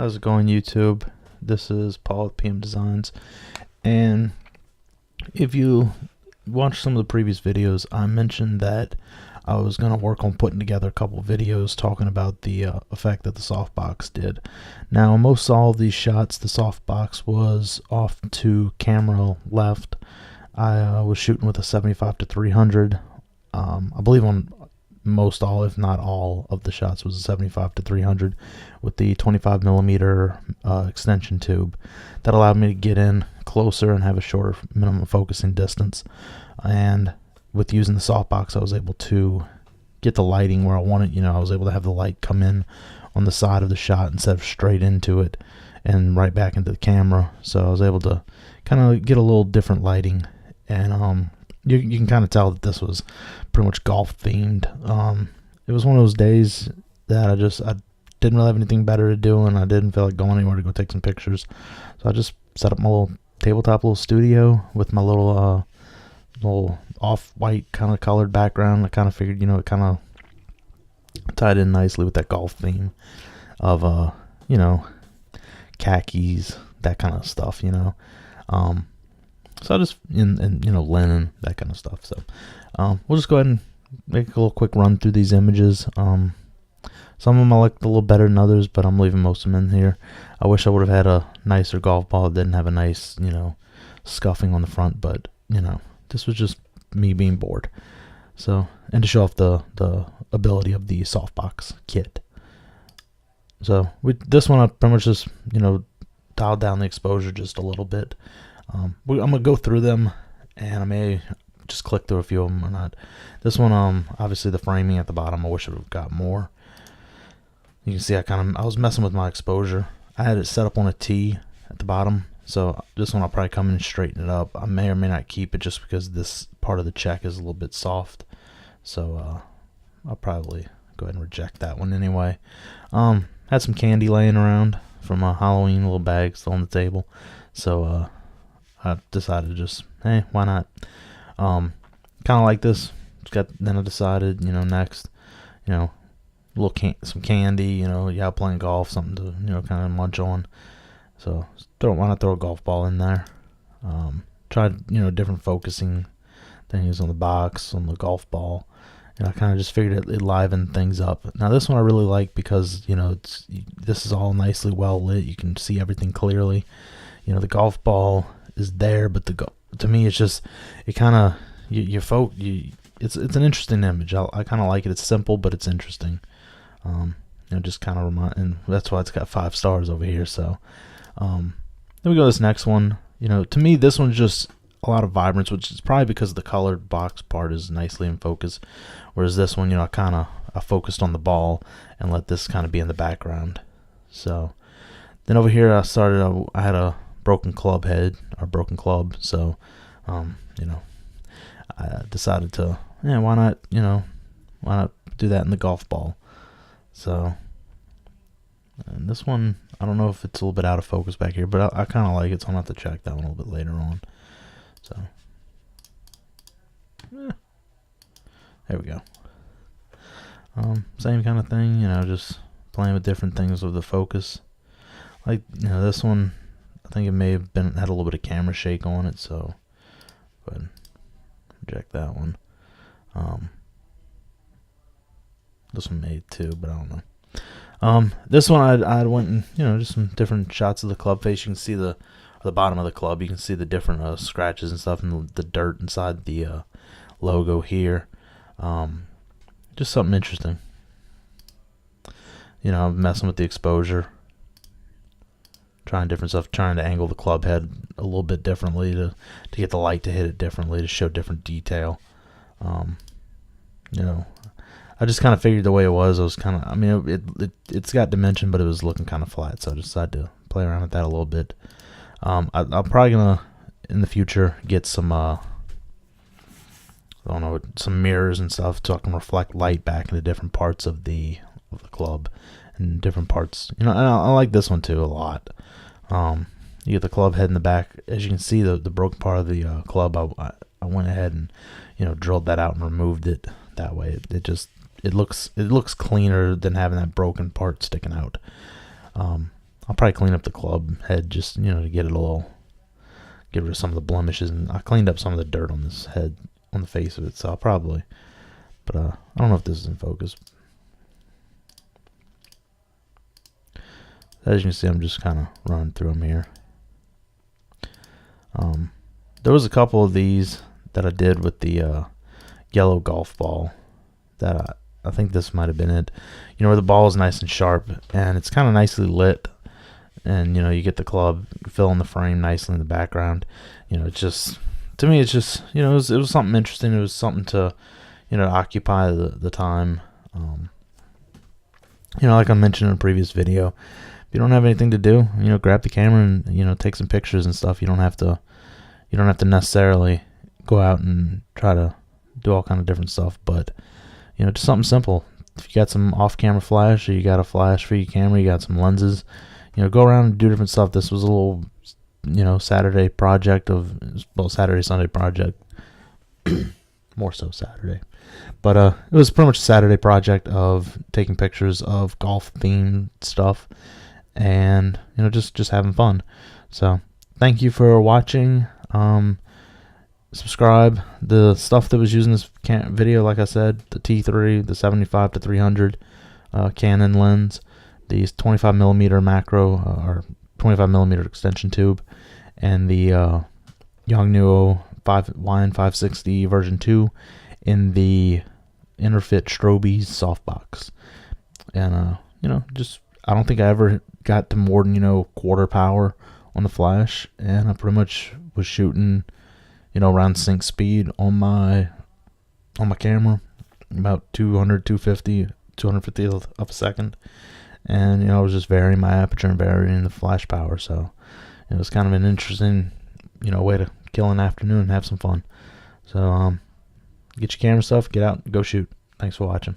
How's it going, YouTube? This is Paul with PM Designs, and if you watched some of the previous videos, I mentioned that I was going to work on putting together a couple of videos talking about the effect that the softbox did. Now, most all of these shots, the softbox was off to camera left. I was shooting with a 75-300. I believe on most all, if not all, of the shots was a 75-300 with the 25mm extension tube. That allowed me to get in closer and have a shorter minimum focusing distance. And with using the softbox, I was able to get the lighting where I wanted. I was able to have the light come in on the side of the shot instead of straight into it and right back into the camera. So I was able to kind of get a little different lighting, and you can kind of tell that this was pretty much golf themed. It was one of those days that I didn't really have anything better to do, and I didn't feel like going anywhere to go take some pictures. So I just set up my little tabletop little studio with my little off-white kind of colored background. I kind of figured, it kind of tied in nicely with that golf theme of khakis, that kind of stuff, so I just, linen, that kind of stuff. So we'll just go ahead and make a little quick run through these images. Some of them I liked a little better than others, but I'm leaving most of them in here. I wish I would have had a nicer golf ball that didn't have a nice, scuffing on the front, but, this was just me being bored. So, and to show off the ability of the softbox kit. So with this one, I pretty much just, dialed down the exposure just a little bit. I'm going to go through them, and I may just click through a few of them or not. This one, obviously the framing at the bottom, I wish I would have got more. You can see I was messing with my exposure. I had it set up on a T at the bottom, so this one I'll probably come in and straighten it up. I may or may not keep it just because this part of the check is a little bit soft. So I'll probably go ahead and reject that one anyway. Had some candy laying around from a Halloween little bag still on the table. So I decided to just, hey, why not? Kind of like this. Then I decided, next, some candy, out playing golf, something to, kind of munch on. So why not throw a golf ball in there? Tried, different focusing things on the box, on the golf ball. I kind of just figured it livened things up. Now this one I really like because, this is all nicely well lit. You can see everything clearly. The golf ball is there, but to me it's just, it kind of, it's an interesting image. I kind of like it. It's simple, but it's interesting. Just kind of and that's why it's got 5 stars over here. So then we go to this next one. To me this one's just a lot of vibrance, which is probably because the colored box part is nicely in focus, whereas this one, I focused on the ball and let this kind of be in the background. So then over here I had a broken club head, or broken club, so I decided to, why not do that in the golf ball. So, and this one, I don't know if it's a little bit out of focus back here, but I kind of like it, so I'll have to check that one a little bit later on. So, there we go. Same kind of thing, just playing with different things with the focus. Like, this one, I think it may have had a little bit of camera shake on it, so go ahead and reject that one. This one may too, but I don't know. This one I went and just some different shots of the club face. You can see the bottom of the club. You can see the different scratches and stuff, and the dirt inside the logo here. Just something interesting. Messing with the exposure, trying different stuff, trying to angle the club head a little bit differently to get the light to hit it differently, to show different detail. I just kind of figured the way it was, it's got dimension, but it was looking kind of flat, so I decided to play around with that a little bit. I'm probably gonna in the future get some some mirrors and stuff so I can reflect light back into different parts of the club and different parts. And I like this one too a lot. You get the club head in the back. As you can see, the broken part of the club, I went ahead and drilled that out and removed it. That way, it looks cleaner than having that broken part sticking out. I'll probably clean up the club head just, you know, to get it a little, get rid of some of the blemishes. And I cleaned up some of the dirt on this head, on the face of it, so I'll probably, but I don't know if this is in focus. As you can see, I'm just kind of running through them here. There was a couple of these that I did with the yellow golf ball that I think this might have been it. You know, where the ball is nice and sharp and it's kind of nicely lit, and you know, you get the club fill in the frame nicely in the background. You know, it's just, to me, it's just, you know, it was something interesting. It was something to, you know, occupy the time. You know, like I mentioned in a previous video, if you don't have anything to do, you know, grab the camera and, you know, take some pictures and stuff. You don't have to necessarily go out and try to do all kind of different stuff, but you know, just something simple. If you got some off-camera flash, or you got a flash for your camera, you got some lenses, you know, go around and do different stuff. This was a little, you know, Saturday project of, well, Saturday, Sunday project, more so Saturday, but it was pretty much a Saturday project of taking pictures of golf-themed stuff, and you know, just having fun. So thank you for watching. Subscribe. The stuff that was using this video, like I said, the T3, the 75-300 Canon lens, these 25mm macro or 25mm extension tube, and the Yongnuo YN560 version 2 in the Interfit Strobies Softbox. And you know, just, I don't think I ever got to more than, you know, quarter power on the flash, and I pretty much was shooting, you know, around sync speed on my camera, about 250 of a second, and you know, I was just varying my aperture and varying the flash power. So it was kind of an interesting, you know, way to kill an afternoon and have some fun. So get your camera stuff, get out, go shoot. Thanks for watching.